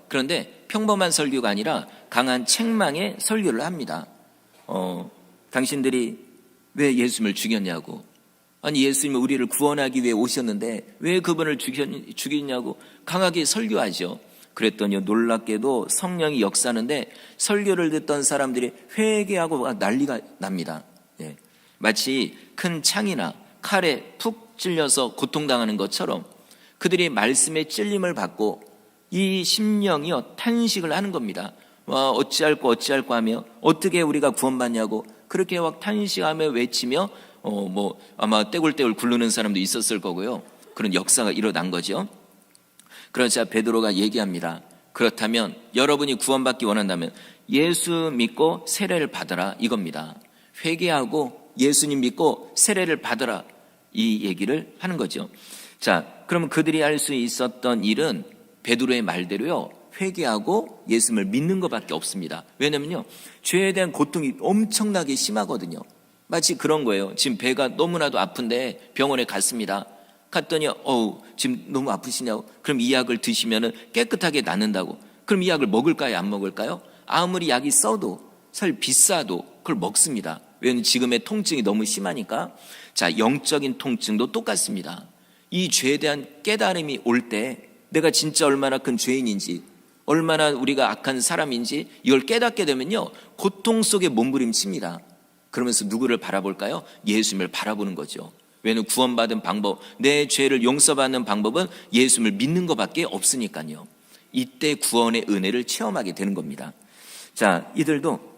그런데 평범한 설교가 아니라 강한 책망의 설교를 합니다. 당신들이 왜 예수님을 죽였냐고. 아니, 예수님은 우리를 구원하기 위해 오셨는데 왜 그분을 죽였냐고 강하게 설교하죠. 그랬더니 놀랍게도 성령이 역사하는데 설교를 듣던 사람들이 회개하고 난리가 납니다. 예. 마치 큰 창이나 칼에 푹 찔려서 고통당하는 것처럼 그들이 말씀의 찔림을 받고 이 심령이요 탄식을 하는 겁니다. 어찌할꼬 하며 어떻게 우리가 구원받냐고 그렇게 막 탄식하며 외치며 아마 떼굴떼굴 굴르는 사람도 있었을 거고요. 그런 역사가 일어난 거죠. 그러자 베드로가 얘기합니다. 그렇다면 여러분이 구원받기 원한다면 예수 믿고 세례를 받으라 이겁니다. 회개하고 예수님 믿고 세례를 받으라 이 얘기를 하는 거죠. 자, 그러면 그들이 할 수 있었던 일은 베드로의 말대로요 회개하고 예수님을 믿는 것밖에 없습니다. 왜냐면요 죄에 대한 고통이 엄청나게 심하거든요. 마치 그런 거예요. 지금 배가 너무나도 아픈데 병원에 갔습니다. 갔더니 지금 너무 아프시냐고. 그럼 이 약을 드시면 깨끗하게 낫는다고. 그럼 이 약을 먹을까요 안 먹을까요? 아무리 약이 써도 사실 비싸도 그걸 먹습니다. 왜냐하면 지금의 통증이 너무 심하니까. 자, 영적인 통증도 똑같습니다. 이 죄에 대한 깨달음이 올 때 내가 진짜 얼마나 큰 죄인인지 얼마나 우리가 악한 사람인지 이걸 깨닫게 되면요 고통 속에 몸부림칩니다. 그러면서 누구를 바라볼까요? 예수님을 바라보는 거죠. 왜냐하면 구원받은 방법, 내 죄를 용서받는 방법은 예수님을 믿는 것밖에 없으니까요. 이때 구원의 은혜를 체험하게 되는 겁니다. 자, 이들도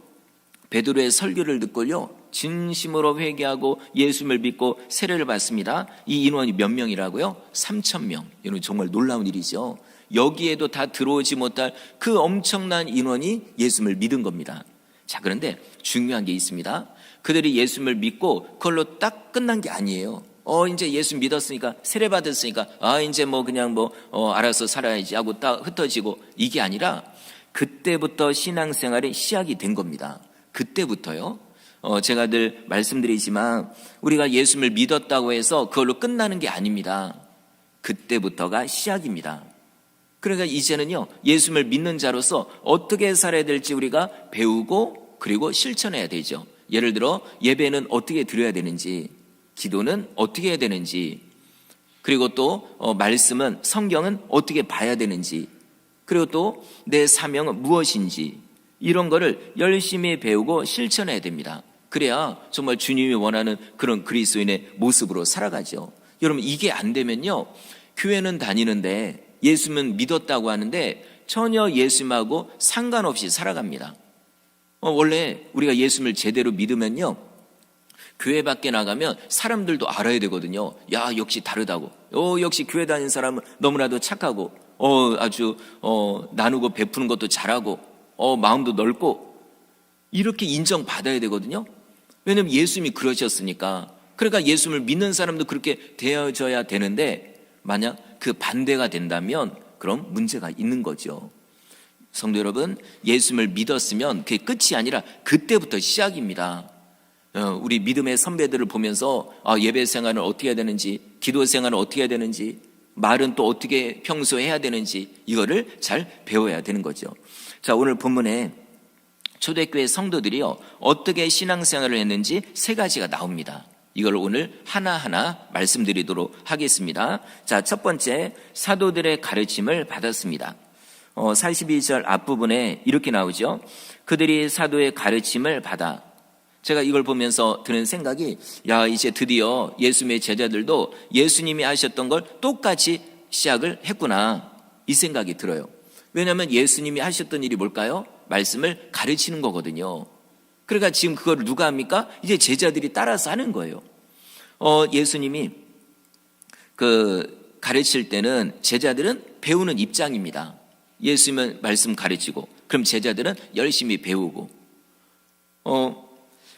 베드로의 설교를 듣고요 진심으로 회개하고 예수님을 믿고 세례를 받습니다. 이 인원이 몇 명이라고요? 3,000명. 이건 정말 놀라운 일이죠. 여기에도 다 들어오지 못할 그 엄청난 인원이 예수님을 믿은 겁니다. 자, 그런데 중요한 게 있습니다. 그들이 예수님을 믿고 그걸로 딱 끝난 게 아니에요. 이제 예수 믿었으니까 세례 받았으니까 이제 그냥 알아서 살아야지 하고 딱 흩어지고 이게 아니라 그때부터 신앙생활이 시작이 된 겁니다. 그때부터요. 제가 늘 말씀드리지만 우리가 예수님을 믿었다고 해서 그걸로 끝나는 게 아닙니다. 그때부터가 시작입니다. 그러니까 이제는요 예수님을 믿는 자로서 어떻게 살아야 될지 우리가 배우고 그리고 실천해야 되죠. 예를 들어 예배는 어떻게 드려야 되는지, 기도는 어떻게 해야 되는지, 그리고 또 말씀은 성경은 어떻게 봐야 되는지, 그리고 또 내 사명은 무엇인지 이런 거를 열심히 배우고 실천해야 됩니다. 그래야 정말 주님이 원하는 그런 그리스도인의 모습으로 살아가죠. 여러분 이게 안 되면요 교회는 다니는데 예수님은 믿었다고 하는데 전혀 예수님하고 상관없이 살아갑니다. 원래 우리가 예수님을 제대로 믿으면요 교회 밖에 나가면 사람들도 알아야 되거든요. 야, 역시 다르다고. 역시 교회 다니는 사람은 너무나도 착하고 아주 나누고 베푸는 것도 잘하고 마음도 넓고 이렇게 인정받아야 되거든요. 왜냐하면 예수님이 그러셨으니까. 그러니까 예수님을 믿는 사람도 그렇게 되어져야 되는데 만약 그 반대가 된다면 그럼 문제가 있는 거죠. 성도 여러분, 예수님을 믿었으면 그게 끝이 아니라 그때부터 시작입니다. 우리 믿음의 선배들을 보면서 예배 생활은 어떻게 해야 되는지, 기도 생활은 어떻게 해야 되는지, 말은 또 어떻게 평소에 해야 되는지 이거를 잘 배워야 되는 거죠. 자, 오늘 본문에 초대교회 성도들이요 어떻게 신앙생활을 했는지 세 가지가 나옵니다. 이걸 오늘 하나하나 말씀드리도록 하겠습니다. 자, 첫 번째, 사도들의 가르침을 받았습니다. 42절 앞부분에 이렇게 나오죠. 그들이 사도의 가르침을 받아. 제가 이걸 보면서 드는 생각이 이제 드디어 예수님의 제자들도 예수님이 하셨던 걸 똑같이 시작을 했구나 이 생각이 들어요. 왜냐하면 예수님이 하셨던 일이 뭘까요? 말씀을 가르치는 거거든요. 그러니까 지금 그걸 누가 합니까? 이제 제자들이 따라서 하는 거예요. 예수님이 가르칠 때는 제자들은 배우는 입장입니다. 예수님은 말씀 가르치고 그럼 제자들은 열심히 배우고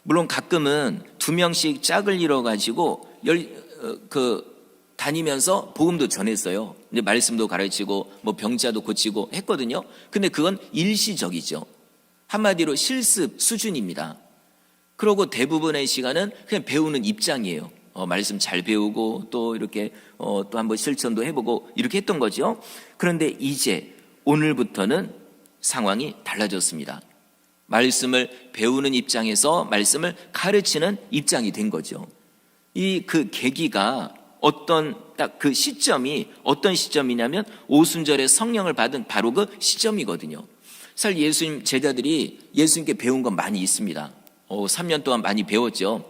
물론 가끔은 2명씩 짝을 이뤄가지고 다니면서 복음도 전했어요. 근데 말씀도 가르치고 병자도 고치고 했거든요. 근데 그건 일시적이죠. 한마디로 실습 수준입니다. 그러고 대부분의 시간은 그냥 배우는 입장이에요. 말씀 잘 배우고 또 이렇게 또 한번 실천도 해보고 이렇게 했던 거죠. 그런데 이제 오늘부터는 상황이 달라졌습니다. 말씀을 배우는 입장에서 말씀을 가르치는 입장이 된 거죠. 그 계기가 딱 그 시점이 어떤 시점이냐면 오순절에 성령을 받은 바로 그 시점이거든요. 사실 예수님 제자들이 예수님께 배운 건 많이 있습니다. 3년 동안 많이 배웠죠.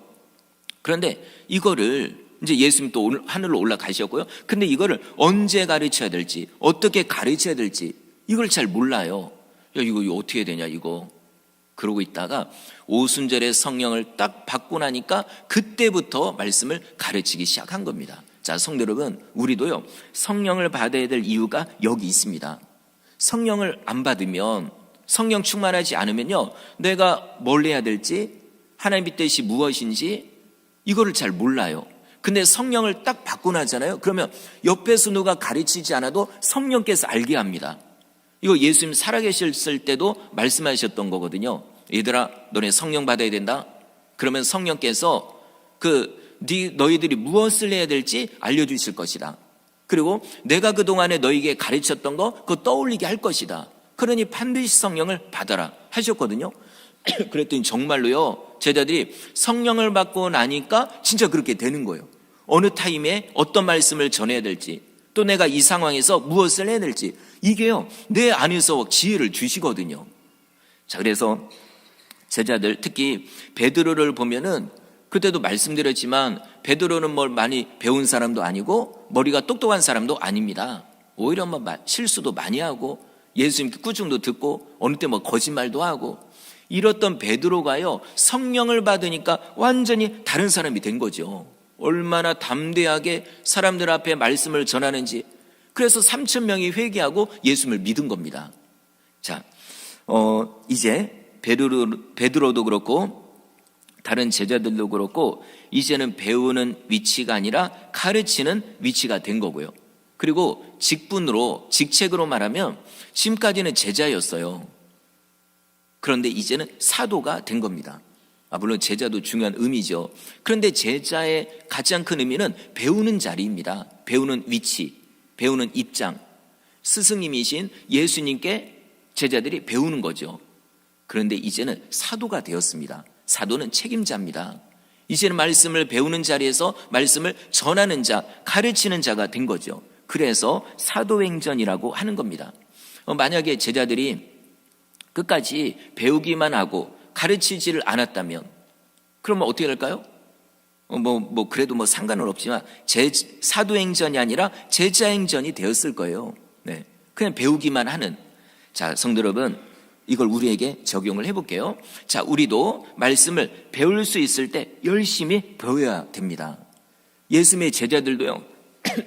그런데 이거를 이제 예수님 또 하늘로 올라가셨고요. 근데 이거를 언제 가르쳐야 될지, 어떻게 가르쳐야 될지 이걸 잘 몰라요. 이거 어떻게 되냐 이거. 그러고 있다가 오순절에 성령을 딱 받고 나니까 그때부터 말씀을 가르치기 시작한 겁니다. 자, 성도 여러분, 우리도요 성령을 받아야 될 이유가 여기 있습니다. 성령을 안 받으면, 성령 충만하지 않으면요, 내가 뭘 해야 될지, 하나님의 뜻이 무엇인지 이거를 잘 몰라요. 근데 성령을 딱 받고 나잖아요. 그러면 옆에서 누가 가르치지 않아도 성령께서 알게 합니다. 이거 예수님 살아계셨을 때도 말씀하셨던 거거든요. 얘들아, 너네 성령 받아야 된다. 그러면 성령께서 너희들이 무엇을 해야 될지 알려주실 것이다. 그리고 내가 그동안에 너희에게 가르쳤던 거 그거 떠올리게 할 것이다. 그러니 반드시 성령을 받아라 하셨거든요. 그랬더니 정말로요, 제자들이 성령을 받고 나니까 진짜 그렇게 되는 거예요. 어느 타임에 어떤 말씀을 전해야 될지, 또 내가 이 상황에서 무엇을 해야 될지, 이게요 내 안에서 지혜를 주시거든요. 자, 그래서 제자들, 특히 베드로를 보면은 그때도 말씀드렸지만 베드로는 뭘 많이 배운 사람도 아니고 머리가 똑똑한 사람도 아닙니다. 오히려 실수도 많이 하고 예수님 꾸중도 듣고 어느 때 거짓말도 하고 이랬던 베드로가요 성령을 받으니까 완전히 다른 사람이 된 거죠. 얼마나 담대하게 사람들 앞에 말씀을 전하는지. 그래서 3,000명이 회개하고 예수님을 믿은 겁니다. 자, 이제 베드로도 그렇고 다른 제자들도 그렇고 이제는 배우는 위치가 아니라 가르치는 위치가 된 거고요. 그리고 직책으로 말하면 지금까지는 제자였어요. 그런데 이제는 사도가 된 겁니다. 물론 제자도 중요한 의미죠. 그런데 제자의 가장 큰 의미는 배우는 자리입니다. 배우는 위치, 배우는 입장. 스승님이신 예수님께 제자들이 배우는 거죠. 그런데 이제는 사도가 되었습니다. 사도는 책임자입니다. 이제는 말씀을 배우는 자리에서 말씀을 전하는 자, 가르치는 자가 된 거죠. 그래서 사도행전이라고 하는 겁니다. 만약에 제자들이 끝까지 배우기만 하고 가르치지를 않았다면 그러면 어떻게 될까요? 그래도 상관은 없지만 사도행전이 아니라 제자행전이 되었을 거예요. 네, 그냥 배우기만 하는. 자, 성도 여러분, 이걸 우리에게 적용을 해볼게요. 자, 우리도 말씀을 배울 수 있을 때 열심히 배워야 됩니다. 예수님의 제자들도요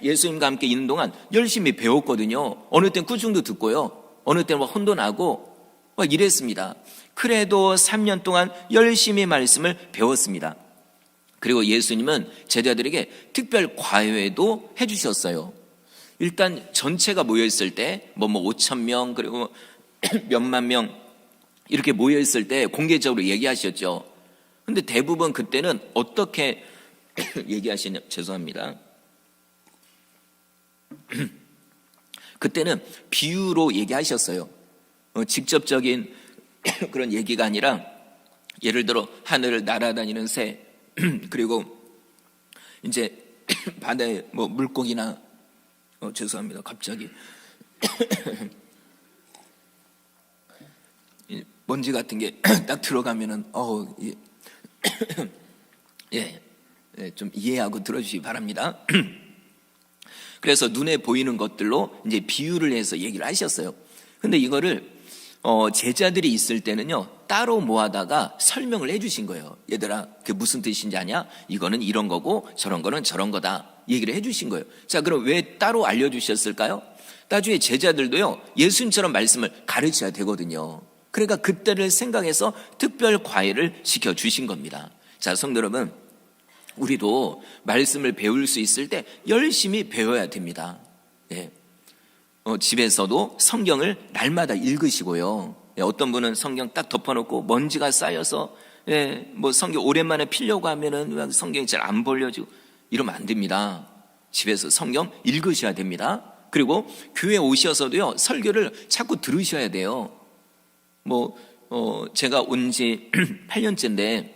예수님과 함께 있는 동안 열심히 배웠거든요. 어느 땐 꾸중도 듣고요, 어느 때는 혼돈하고 이랬습니다. 그래도 3년 동안 열심히 말씀을 배웠습니다. 그리고 예수님은 제자들에게 특별 과외도 해주셨어요. 일단 전체가 모여있을 때 5,000명 그리고 몇만 명 이렇게 모여있을 때 공개적으로 얘기하셨죠. 근데 대부분 그때는 어떻게 얘기하시냐, 죄송합니다. 그때는 비유로 얘기하셨어요. 직접적인 그런 얘기가 아니라 예를 들어 하늘을 날아다니는 새 그리고 이제 바다에 물고기나 죄송합니다. 갑자기 먼지 같은 게 딱 들어가면은 좀 이해하고 들어주시기 바랍니다. 그래서 눈에 보이는 것들로 이제 비유를 해서 얘기를 하셨어요. 근데 이거를 제자들이 있을 때는요 따로 모아다가 설명을 해주신 거예요. 얘들아, 그게 무슨 뜻인지 아냐? 이거는 이런 거고 저런 거는 저런 거다 얘기를 해주신 거예요. 자, 그럼 왜 따로 알려주셨을까요? 나중에 제자들도요 예수님처럼 말씀을 가르쳐야 되거든요. 그러니까 그때를 생각해서 특별 과외를 시켜주신 겁니다. 자, 성도 여러분, 우리도 말씀을 배울 수 있을 때 열심히 배워야 됩니다. 네. 집에서도 성경을 날마다 읽으시고요. 어떤 분은 성경 딱 덮어놓고 먼지가 쌓여서 성경 오랜만에 피려고 하면은 성경이 잘 안 벌려지고 이러면 안 됩니다. 집에서 성경 읽으셔야 됩니다. 그리고 교회 오셔서도요, 설교를 자꾸 들으셔야 돼요. 제가 온 지 8년째인데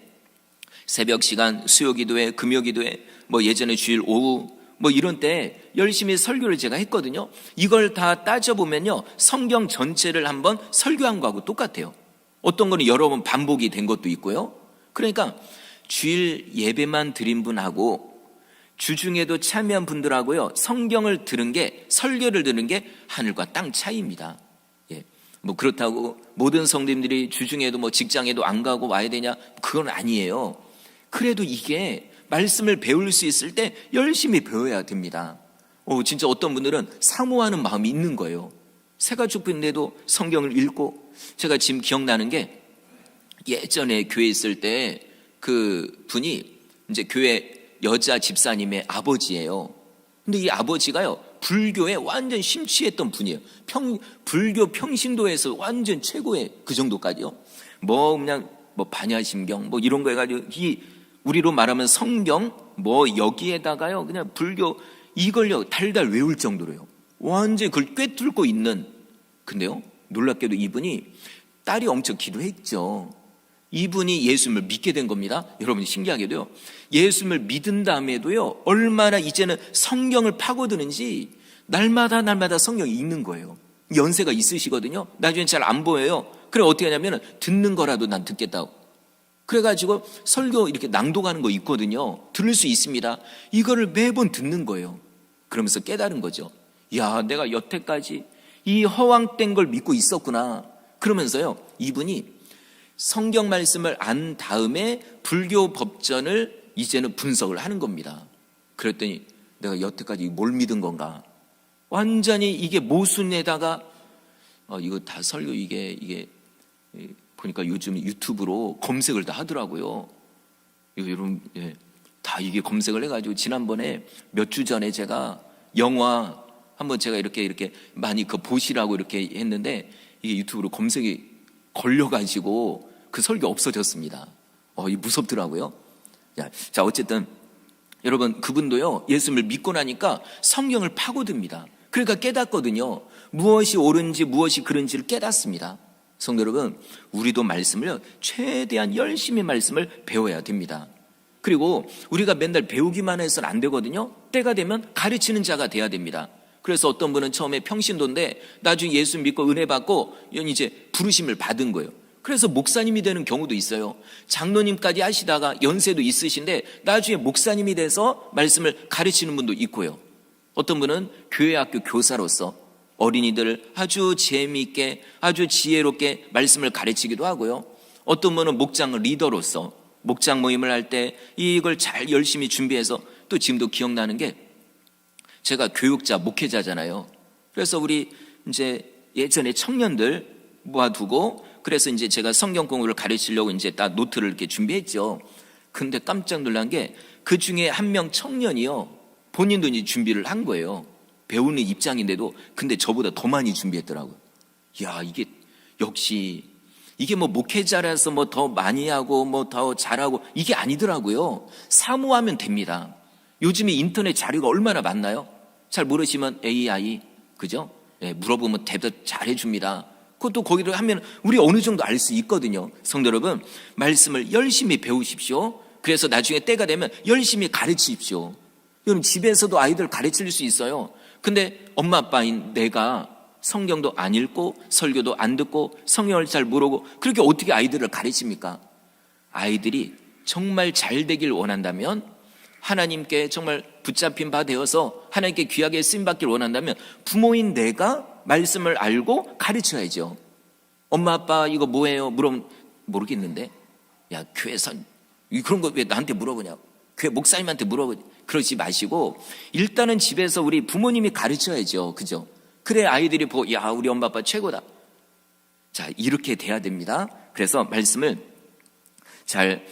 새벽 시간, 수요 기도회, 금요 기도회, 예전에 주일 오후 이런 때 열심히 설교를 제가 했거든요. 이걸 다 따져보면요, 성경 전체를 한번 설교한 거하고 똑같아요. 어떤 거는 여러 번 반복이 된 것도 있고요. 그러니까 주일 예배만 드린 분하고 주중에도 참여한 분들하고요, 성경을 들은 게, 설교를 들은 게 하늘과 땅 차이입니다. 그렇다고 모든 성도님들이 주중에도 직장에도 안 가고 와야 되냐? 그건 아니에요. 그래도 이게 말씀을 배울 수 있을 때 열심히 배워야 됩니다. 진짜 어떤 분들은 사모하는 마음이 있는 거예요. 새가족인데도 성경을 읽고, 제가 지금 기억나는 게 예전에 교회에 있을 때 그 분이 이제 교회 여자 집사님의 아버지예요. 근데 이 아버지가요, 불교에 완전 심취했던 분이에요. 불교 평신도에서 완전 최고의 그 정도까지요. 그냥 반야심경 이런 거 해가지고, 우리로 말하면 성경 여기에다가요, 그냥 불교 이걸요 달달 외울 정도로요. 완전 그걸 꿰뚫고 있는. 근데요, 놀랍게도 이분이 딸이 엄청 기도했죠. 이분이 예수님을 믿게 된 겁니다. 여러분, 신기하게도요, 예수님을 믿은 다음에도요, 얼마나 이제는 성경을 파고드는지 날마다 성경이 읽는 거예요. 연세가 있으시거든요. 나중에 잘 안 보여요. 그래 어떻게 하냐면 듣는 거라도 난 듣겠다고. 그래가지고 설교 이렇게 낭독하는 거 있거든요. 들을 수 있습니다. 이거를 매번 듣는 거예요. 그러면서 깨달은 거죠. 야, 내가 여태까지 이 허황된 걸 믿고 있었구나. 그러면서요, 이분이 성경 말씀을 안 다음에 불교 법전을 이제는 분석을 하는 겁니다. 그랬더니 내가 여태까지 뭘 믿은 건가? 완전히 이게 모순에다가 이거 다 설교 이게 보니까 요즘 유튜브로 검색을 다 하더라고요. 이거 여러분, 다 이게 검색을 해가지고, 지난번에 몇 주 전에 제가 영화 한번 제가 이렇게 많이 보시라고 이렇게 했는데, 이게 유튜브로 검색이 걸려가지고 그 설교 없어졌습니다. 이 무섭더라고요. 자, 어쨌든 여러분, 그분도요, 예수님을 믿고 나니까 성경을 파고듭니다. 그러니까 깨닫거든요. 무엇이 옳은지 무엇이 그른지를 깨닫습니다. 성도 여러분, 우리도 말씀을 최대한 열심히 말씀을 배워야 됩니다. 그리고 우리가 맨날 배우기만 해서는 안 되거든요. 때가 되면 가르치는 자가 돼야 됩니다. 그래서 어떤 분은 처음에 평신도인데 나중에 예수 믿고 은혜 받고 이제 부르심을 받은 거예요. 그래서 목사님이 되는 경우도 있어요. 장로님까지 하시다가 연세도 있으신데 나중에 목사님이 돼서 말씀을 가르치는 분도 있고요. 어떤 분은 교회학교 교사로서 어린이들을 아주 재미있게, 아주 지혜롭게 말씀을 가르치기도 하고요. 어떤 분은 목장 리더로서 목장 모임을 할 때 이걸 잘 열심히 준비해서, 또 지금도 기억나는 게, 제가 교육자, 목회자잖아요. 그래서 우리 이제 예전에 청년들 모아두고, 그래서 이제 제가 성경 공부를 가르치려고 이제 딱 노트를 이렇게 준비했죠. 근데 깜짝 놀란 게, 그 중에 한 명 청년이요, 본인도 이제 준비를 한 거예요. 배우는 입장인데도. 근데 저보다 더 많이 준비했더라고요. 야, 이게 역시 이게 목회자라서 더 많이 하고 더 잘하고 이게 아니더라고요. 사모하면 됩니다. 요즘에 인터넷 자료가 얼마나 많나요? 잘 모르시면 AI, 그죠? 물어보면 대답 잘 해줍니다. 그것도 거기로 하면 우리 어느 정도 알 수 있거든요. 성도 여러분, 말씀을 열심히 배우십시오. 그래서 나중에 때가 되면 열심히 가르치십시오. 여러분, 집에서도 아이들 가르칠 수 있어요. 근데 엄마 아빠인 내가 성경도 안 읽고 설교도 안 듣고 성경을 잘 모르고 그렇게 어떻게 아이들을 가르칩니까? 아이들이 정말 잘 되길 원한다면, 하나님께 정말 붙잡힌 바 되어서 하나님께 귀하게 쓰임받기를 원한다면, 부모인 내가 말씀을 알고 가르쳐야죠. 엄마 아빠 이거 뭐예요? 물어보면 모르겠는데. 야, 교회에서 그런 거 왜 나한테 물어보냐고. 교회 목사님한테 물어보냐. 그러지 마시고 일단은 집에서 우리 부모님이 가르쳐야죠. 그죠? 그래 아이들이 보고, 야, 우리 엄마 아빠 최고다. 자, 이렇게 돼야 됩니다. 그래서 말씀을 잘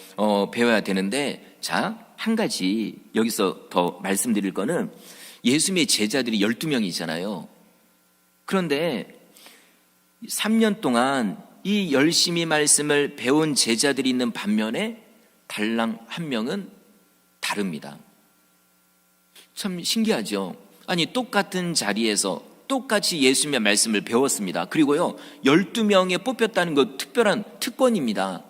배워야 되는데, 자, 한 가지 여기서 더 말씀드릴 거는, 예수님의 제자들이 12명이잖아요. 그런데 3년 동안 이 열심히 말씀을 배운 제자들이 있는 반면에 달랑 한 명은 다릅니다. 참 신기하죠. 아니 똑같은 자리에서 똑같이 예수님의 말씀을 배웠습니다. 그리고요 12명에 뽑혔다는 거 특별한 특권입니다.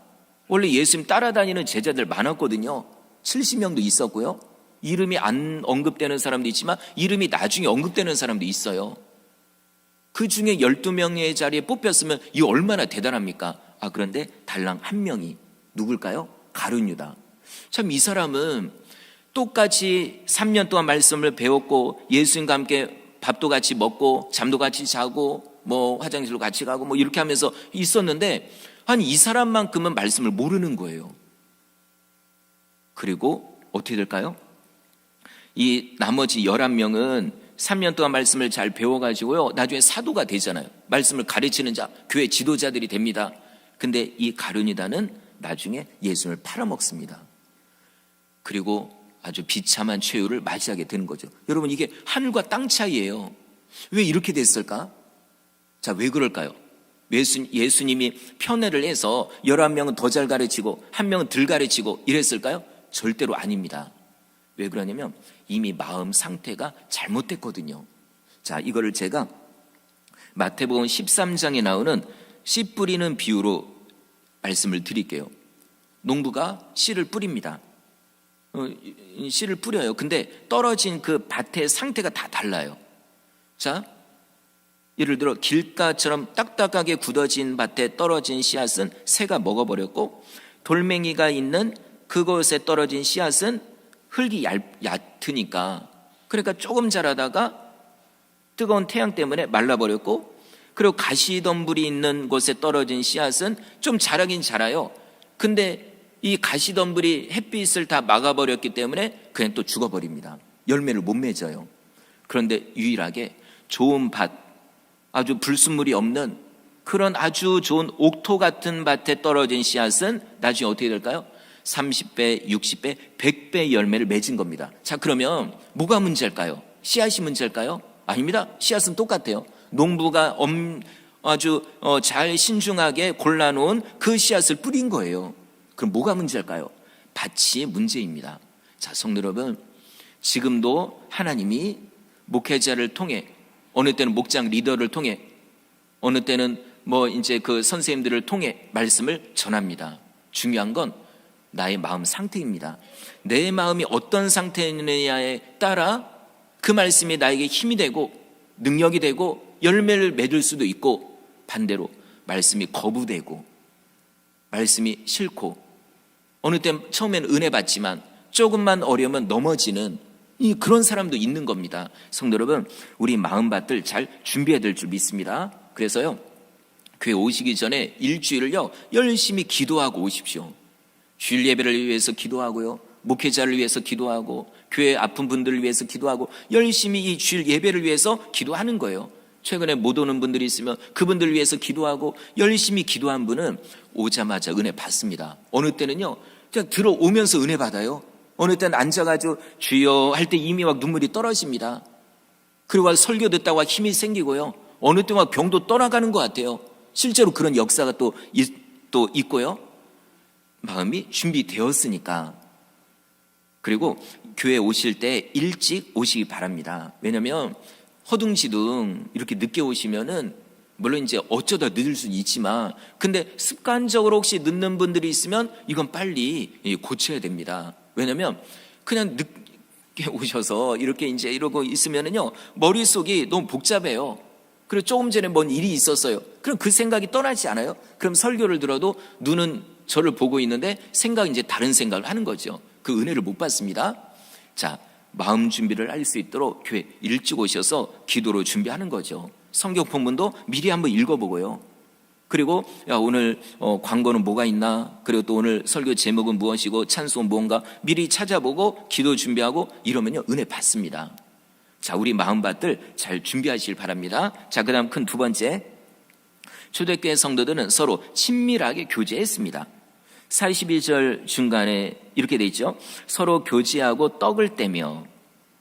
원래 예수님 따라다니는 제자들 많았거든요. 70명도 있었고요. 이름이 안 언급되는 사람도 있지만 이름이 나중에 언급되는 사람도 있어요. 그 중에 12명의 자리에 뽑혔으면 이 얼마나 대단합니까? 그런데 달랑 한 명이 누굴까요? 가룟 유다. 참 이 사람은 똑같이 3년 동안 말씀을 배웠고 예수님과 함께 밥도 같이 먹고 잠도 같이 자고 뭐 화장실로 같이 가고 뭐 이렇게 하면서 있었는데 아니 이 사람만큼은 말씀을 모르는 거예요. 그리고 어떻게 될까요? 이 나머지 11명은 3년 동안 말씀을 잘 배워가지고요 나중에 사도가 되잖아요. 말씀을 가르치는 자, 교회 지도자들이 됩니다. 근데 이 가룟 유다는 나중에 예수님을 팔아먹습니다. 그리고 아주 비참한 최후를 맞이하게 되는 거죠. 여러분 이게 하늘과 땅 차이예요. 왜 이렇게 됐을까? 자, 왜 그럴까요? 예수님이 편애를 해서 11명은 더 잘 가르치고 한 명은 덜 가르치고 이랬을까요? 절대로 아닙니다. 왜 그러냐면 이미 마음 상태가 잘못됐거든요. 자, 이거를 제가 마태복음 13장에 나오는 씨 뿌리는 비유로 말씀을 드릴게요. 농부가 씨를 뿌립니다. 씨를 뿌려요. 근데 떨어진 그 밭의 상태가 다 달라요. 자, 예를 들어 길가처럼 딱딱하게 굳어진 밭에 떨어진 씨앗은 새가 먹어버렸고 돌멩이가 있는 그곳에 떨어진 씨앗은 흙이 얕으니까 그러니까 조금 자라다가 뜨거운 태양 때문에 말라버렸고 그리고 가시덤불이 있는 곳에 떨어진 씨앗은 좀 자라긴 자라요. 근데 이 가시덤불이 햇빛을 다 막아버렸기 때문에 그냥 또 죽어버립니다. 열매를 못 맺어요. 그런데 유일하게 좋은 밭, 아주 불순물이 없는 그런 아주 좋은 옥토 같은 밭에 떨어진 씨앗은 나중에 어떻게 될까요? 30배, 60배, 100배 열매를 맺은 겁니다. 자, 그러면 뭐가 문제일까요? 씨앗이 문제일까요? 아닙니다. 씨앗은 똑같아요. 농부가 아주 잘 신중하게 골라놓은 그 씨앗을 뿌린 거예요. 그럼 뭐가 문제일까요? 밭이 문제입니다. 자, 성도 여러분, 지금도 하나님이 목회자를 통해 어느 때는 목장 리더를 통해 어느 때는 뭐 이제 그 선생님들을 통해 말씀을 전합니다. 중요한 건 나의 마음 상태입니다. 내 마음이 어떤 상태느냐에 따라 그 말씀이 나에게 힘이 되고 능력이 되고 열매를 맺을 수도 있고 반대로 말씀이 거부되고 말씀이 싫고 어느 때 처음에는 은혜 받지만 조금만 어려우면 넘어지는 그런 사람도 있는 겁니다. 성도 여러분, 우리 마음밭을 잘 준비해야 될 줄 믿습니다. 그래서요 교회 오시기 전에 일주일을요 열심히 기도하고 오십시오. 주일 예배를 위해서 기도하고요 목회자를 위해서 기도하고 교회 아픈 분들을 위해서 기도하고 열심히 이 주일 예배를 위해서 기도하는 거예요. 최근에 못 오는 분들이 있으면 그분들을 위해서 기도하고 열심히 기도한 분은 오자마자 은혜 받습니다. 어느 때는요 그냥 들어오면서 은혜 받아요. 어느 때는 앉아가지고 주여 할 때 이미 막 눈물이 떨어집니다. 그리고 설교 듣다가 힘이 생기고요 어느 때는 병도 떠나가는 것 같아요. 실제로 그런 역사가 또 있고요. 마음이 준비되었으니까. 그리고 교회 오실 때 일찍 오시기 바랍니다. 왜냐하면 허둥지둥 이렇게 늦게 오시면은 물론 이제 어쩌다 늦을 수는 있지만 근데 습관적으로 혹시 늦는 분들이 있으면 이건 빨리 고쳐야 됩니다. 왜냐하면 그냥 늦게 오셔서 이렇게 이제 이러고 있으면은요 머릿속이 너무 복잡해요. 그리고 조금 전에 뭔 일이 있었어요. 그럼 그 생각이 떠나지 않아요? 그럼 설교를 들어도 눈은 저를 보고 있는데 생각이 이제 다른 생각을 하는 거죠. 그 은혜를 못 받습니다. 자, 마음 준비를 할 수 있도록 교회 일찍 오셔서 기도로 준비하는 거죠. 성경 본문도 미리 한번 읽어보고요. 그리고 오늘 광고는 뭐가 있나, 그리고 또 오늘 설교 제목은 무엇이고 찬송 무언가 미리 찾아보고 기도 준비하고 이러면요 은혜 받습니다. 자, 우리 마음밭을 잘 준비하시길 바랍니다. 자, 그 다음 큰 두 번째, 초대교회 성도들은 서로 친밀하게 교제했습니다. 42절 중간에 이렇게 돼 있죠. 서로 교제하고 떡을 떼며.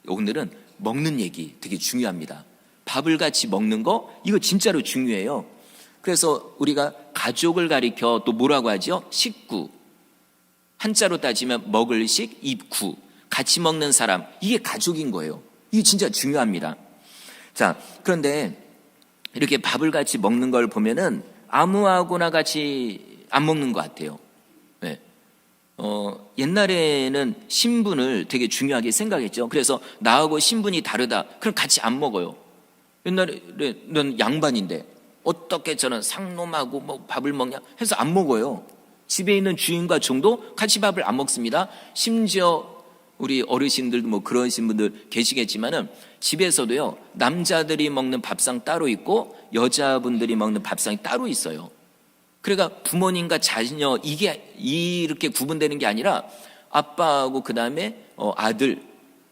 오늘은 먹는 얘기 되게 중요합니다. 밥을 같이 먹는 거 이거 진짜로 중요해요. 그래서 우리가 가족을 가리켜 또 뭐라고 하죠? 식구. 한자로 따지면 먹을 식, 입구. 같이 먹는 사람, 이게 가족인 거예요. 이게 진짜 중요합니다. 자, 그런데 이렇게 밥을 같이 먹는 걸 보면은 아무하고나 같이 안 먹는 것 같아요. 네. 옛날에는 신분을 되게 중요하게 생각했죠. 그래서 나하고 신분이 다르다. 그럼 같이 안 먹어요. 옛날에는 양반인데 어떻게 저는 상놈하고 뭐 밥을 먹냐 해서 안 먹어요. 집에 있는 주인과 종도 같이 밥을 안 먹습니다. 심지어 우리 어르신들도 뭐 그러신 분들 계시겠지만은 집에서도요, 남자들이 먹는 밥상 따로 있고 여자분들이 먹는 밥상이 따로 있어요. 그러니까 부모님과 자녀 이게 이렇게 구분되는 게 아니라 아빠하고 그 다음에 아들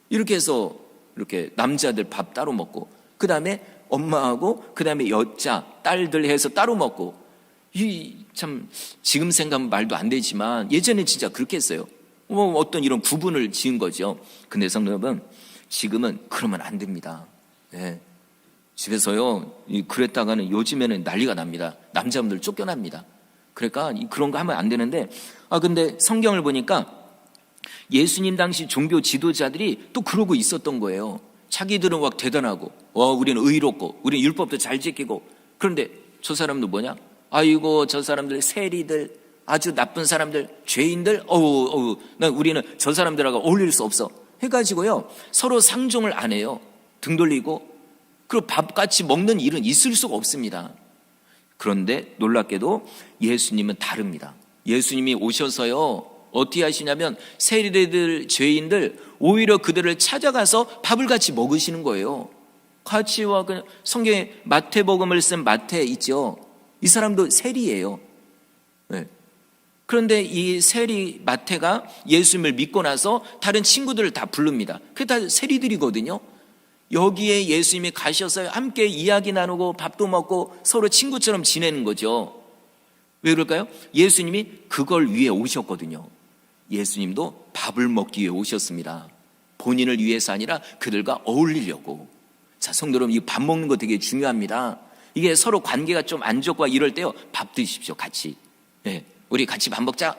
이렇게 해서 이렇게 남자들 밥 따로 먹고 그 다음에 엄마하고 그 다음에 여자 딸들 해서 따로 먹고 이 참 지금 생각하면 말도 안 되지만 예전에 진짜 그렇게 했어요. 어떤 이런 구분을 지은 거죠. 근데 성도 여러분, 지금은 그러면 안 됩니다. 네. 집에서요, 그랬다가는 요즘에는 난리가 납니다. 남자분들 쫓겨납니다. 그러니까 그런 거 하면 안 되는데, 근데 성경을 보니까 예수님 당시 종교 지도자들이 또 그러고 있었던 거예요. 자기들은 막 대단하고, 우리는 의롭고, 우리는 율법도 잘 지키고, 그런데 저 사람도 뭐냐? 아이고, 저 사람들 세리들, 아주 나쁜 사람들, 죄인들, 우리는 저 사람들하고 어울릴 수 없어. 해가지고요, 서로 상종을 안 해요. 등 돌리고, 그리고 밥같이 먹는 일은 있을 수가 없습니다. 그런데 놀랍게도 예수님은 다릅니다. 예수님이 오셔서요, 어떻게 하시냐면 세리들, 죄인들, 오히려 그들을 찾아가서 밥을 같이 먹으시는 거예요. 같이 와, 성경에 마태복음을 쓴 마태 있죠. 이 사람도 세리예요. 네. 그런데 이 세리 마태가 예수님을 믿고 나서 다른 친구들을 다 부릅니다. 그게 다 세리들이거든요. 여기에 예수님이 가셔서 함께 이야기 나누고 밥도 먹고 서로 친구처럼 지내는 거죠. 왜 그럴까요? 예수님이 그걸 위해 오셨거든요. 예수님도 밥을 먹기 위해 오셨습니다. 본인을 위해서 아니라 그들과 어울리려고. 자, 성도 여러분, 이 밥 먹는 거 되게 중요합니다. 이게 서로 관계가 좀 안 좋고 이럴 때요, 밥 드십시오, 같이. 네, 우리 같이 밥 먹자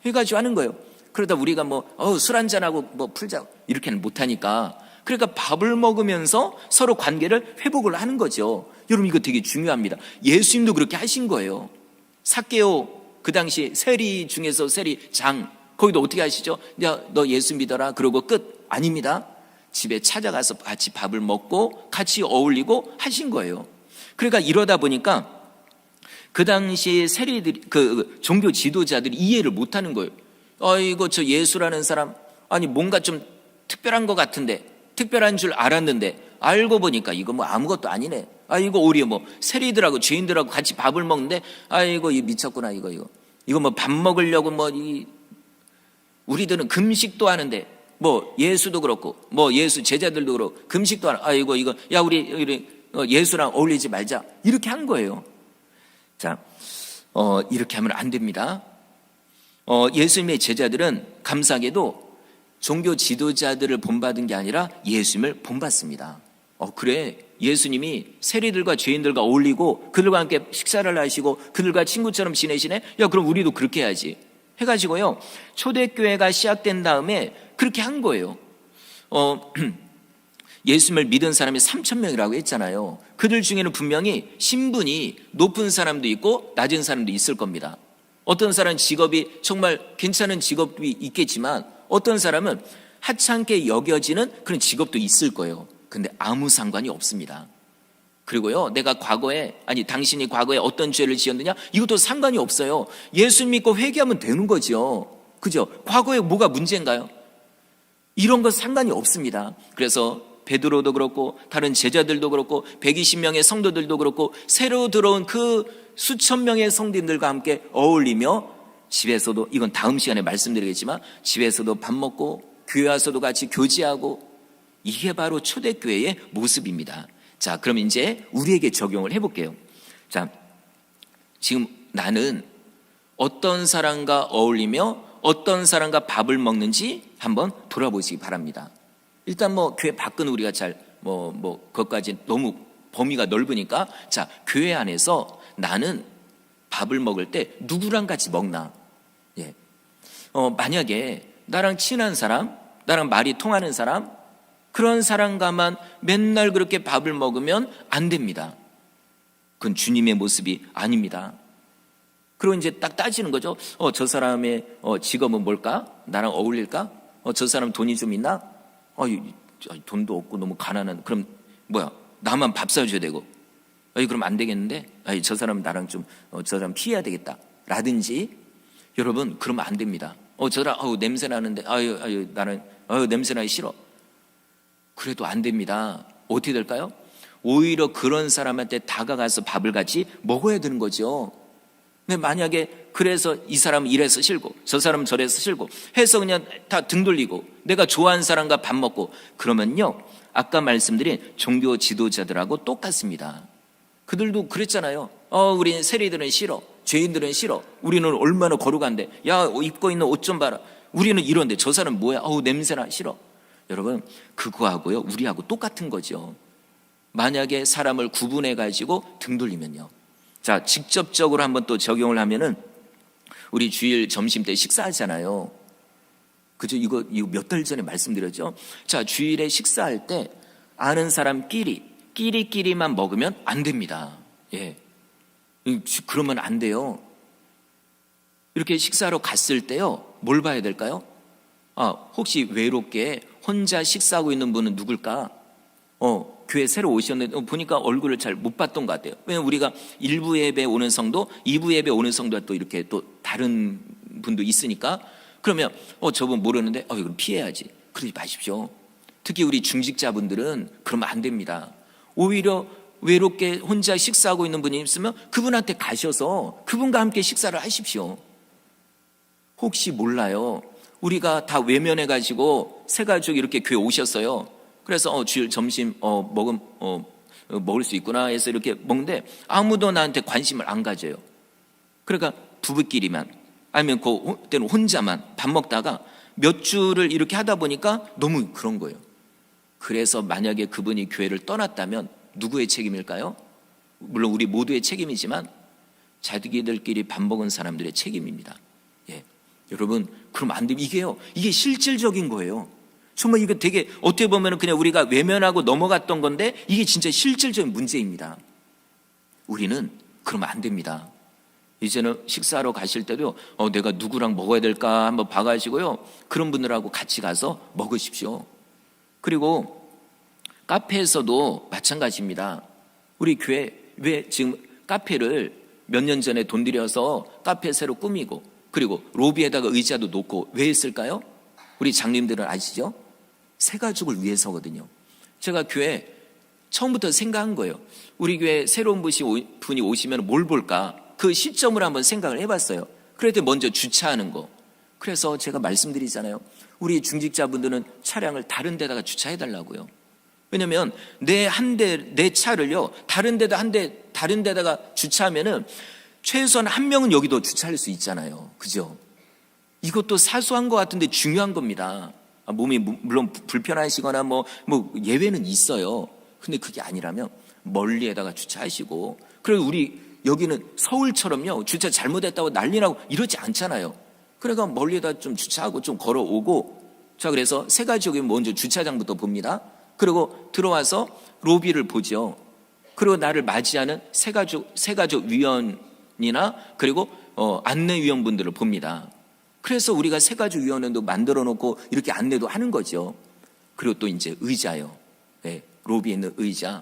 해가지고 하는 거예요. 그러다 우리가 술 한잔하고 풀자 이렇게는 못하니까, 그러니까 밥을 먹으면서 서로 관계를 회복을 하는 거죠. 여러분, 이거 되게 중요합니다. 예수님도 그렇게 하신 거예요. 삭개오, 그 당시 세리 중에서 세리장, 거기도 어떻게 하시죠? 야, 너 예수 믿어라 그러고 끝. 아닙니다. 집에 찾아가서 같이 밥을 먹고 같이 어울리고 하신 거예요. 그러니까 이러다 보니까 그 당시 세리들이, 종교 지도자들이 이해를 못 하는 거예요. 이거 저 예수라는 사람, 아니 뭔가 좀 특별한 것 같은데, 특별한 줄 알았는데 알고 보니까 이거 아무것도 아니네. 이거 우리 세리들하고 죄인들하고 같이 밥을 먹는데, 이거 미쳤구나. 이거 밥 먹으려고 우리들은 금식도 하는데, 예수도 그렇고 예수 제자들도 그렇고 금식도 하는, 이거 야 우리 예수랑 어울리지 말자 이렇게 한 거예요. 자, 이렇게 하면 안 됩니다. 예수님의 제자들은 감사하게도 종교 지도자들을 본받은 게 아니라 예수님을 본받습니다. 그래, 예수님이 세리들과 죄인들과 어울리고 그들과 함께 식사를 하시고 그들과 친구처럼 지내시네. 야, 그럼 우리도 그렇게 해야지 해가지고요, 초대교회가 시작된 다음에 그렇게 한 거예요. 예수님을 믿은 사람이 3,000명이라고 했잖아요. 그들 중에는 분명히 신분이 높은 사람도 있고 낮은 사람도 있을 겁니다. 어떤 사람은 직업이 정말 괜찮은 직업이 있겠지만 어떤 사람은 하찮게 여겨지는 그런 직업도 있을 거예요. 근데 아무 상관이 없습니다. 그리고요, 당신이 과거에 어떤 죄를 지었느냐, 이것도 상관이 없어요. 예수 믿고 회개하면 되는 거죠. 그죠? 과거에 뭐가 문제인가요? 이런 거 상관이 없습니다. 그래서 베드로도 그렇고 다른 제자들도 그렇고 120명의 성도들도 그렇고 새로 들어온 그 수천 명의 성도들과 함께 어울리며 집에서도, 이건 다음 시간에 말씀드리겠지만, 집에서도 밥 먹고 교회 와서도 같이 교제하고, 이게 바로 초대교회의 모습입니다. 자, 그럼 이제 우리에게 적용을 해볼게요. 자, 지금 나는 어떤 사람과 어울리며 어떤 사람과 밥을 먹는지 한번 돌아보시기 바랍니다. 일단 교회 밖은 우리가 그것까지 너무 범위가 넓으니까, 자, 교회 안에서 나는 밥을 먹을 때 누구랑 같이 먹나? 만약에 나랑 친한 사람, 나랑 말이 통하는 사람, 그런 사람과만 맨날 그렇게 밥을 먹으면 안 됩니다. 그건 주님의 모습이 아닙니다. 그리고 이제 딱 따지는 거죠. 저 사람의 직업은 뭘까? 나랑 어울릴까? 저 사람 돈이 좀 있나? 돈도 없고 너무 가난한. 그럼 뭐야? 나만 밥 사줘야 되고. 그럼 안 되겠는데? 저 사람 나랑 좀 저 사람 피해야 되겠다. 라든지. 여러분, 그러면 안 됩니다. 저 사람 냄새 나는데 나는 냄새 나기 싫어. 그래도 안 됩니다. 어떻게 될까요? 오히려 그런 사람한테 다가가서 밥을 같이 먹어야 되는 거죠. 근데 만약에 그래서 이 사람은 이래서 싫고 저 사람은 저래서 싫고 해서 그냥 다 등 돌리고 내가 좋아하는 사람과 밥 먹고 그러면요, 아까 말씀드린 종교 지도자들하고 똑같습니다. 그들도 그랬잖아요. 우리 세리들은 싫어, 죄인들은 싫어, 우리는 얼마나 거룩한데, 야 입고 있는 옷 좀 봐라, 우리는 이런데 저 사람 뭐야, 냄새나, 싫어. 여러분, 그거하고요 우리하고 똑같은 거죠. 만약에 사람을 구분해 가지고 등 돌리면요, 자, 직접적으로 한번 또 적용을 하면은 우리 주일 점심 때 식사하잖아요. 그죠? 이거 몇 달 전에 말씀드렸죠. 자, 주일에 식사할 때 아는 사람끼리만 먹으면 안 됩니다. 예. 그러면 안 돼요. 이렇게 식사하러 갔을 때요, 뭘 봐야 될까요? 혹시 외롭게 혼자 식사하고 있는 분은 누굴까? 교회 새로 오셨는데 보니까 얼굴을 잘 못 봤던 것 같아요. 왜냐면 우리가 1부 예배 오는 성도, 2부 예배 오는 성도가 또 이렇게 또 다른 분도 있으니까, 그러면 저분 모르는데 이걸 피해야지. 그러지 마십시오. 특히 우리 중직자분들은 그러면 안 됩니다. 오히려 외롭게 혼자 식사하고 있는 분이 있으면 그분한테 가셔서 그분과 함께 식사를 하십시오. 혹시 몰라요, 우리가 다 외면해 가지고 새 가족이 이렇게 교회 오셨어요. 그래서 주일 점심 먹을 수 있구나 해서 이렇게 먹는데 아무도 나한테 관심을 안 가져요. 그러니까 부부끼리만, 아니면 그때는 혼자만 밥 먹다가 몇 주를 이렇게 하다 보니까 너무 그런 거예요. 그래서 만약에 그분이 교회를 떠났다면 누구의 책임일까요? 물론 우리 모두의 책임이지만 자기들끼리 밥 먹은 사람들의 책임입니다. 예. 여러분, 그럼 안 됩니다. 이게 실질적인 거예요. 정말 이거 되게 어떻게 보면 그냥 우리가 외면하고 넘어갔던 건데 이게 진짜 실질적인 문제입니다. 우리는 그러면 안 됩니다. 이제는 식사하러 가실 때도 내가 누구랑 먹어야 될까 한번 봐가지고요, 그런 분들하고 같이 가서 먹으십시오. 그리고 카페에서도 마찬가지입니다. 우리 교회 왜 지금 카페를 몇 년 전에 돈 들여서 카페 새로 꾸미고 그리고 로비에다가 의자도 놓고 왜 했을까요? 우리 장님들은 아시죠? 새 가족을 위해서거든요. 제가 교회 처음부터 생각한 거예요. 우리 교회 새로운 분이 오시면 뭘 볼까? 그 시점을 한번 생각을 해봤어요. 그래도 먼저 주차하는 거. 그래서 제가 말씀드리잖아요. 우리 중직자분들은 차량을 다른 데다가 주차해달라고요. 왜냐면 내 차를요, 다른 데다가 주차하면은 최소한 한 명은 여기도 주차할 수 있잖아요. 그죠? 이것도 사소한 것 같은데 중요한 겁니다. 몸이 물론 불편하시거나 뭐 예외는 있어요. 근데 그게 아니라면 멀리에다가 주차하시고, 그리고 우리 여기는 서울처럼요, 주차 잘못했다고 난리 나고 이러지 않잖아요. 그러니까 멀리에다 좀 주차하고 좀 걸어오고, 자, 그래서 새 가족이 먼저 주차장부터 봅니다. 그리고 들어와서 로비를 보죠. 그리고 나를 맞이하는 새 가족 위원이나 그리고 안내위원분들을 봅니다. 그래서 우리가 새 가족 위원회도 만들어 놓고 이렇게 안내도 하는 거죠. 그리고 또 이제 의자요. 네, 로비에 있는 의자.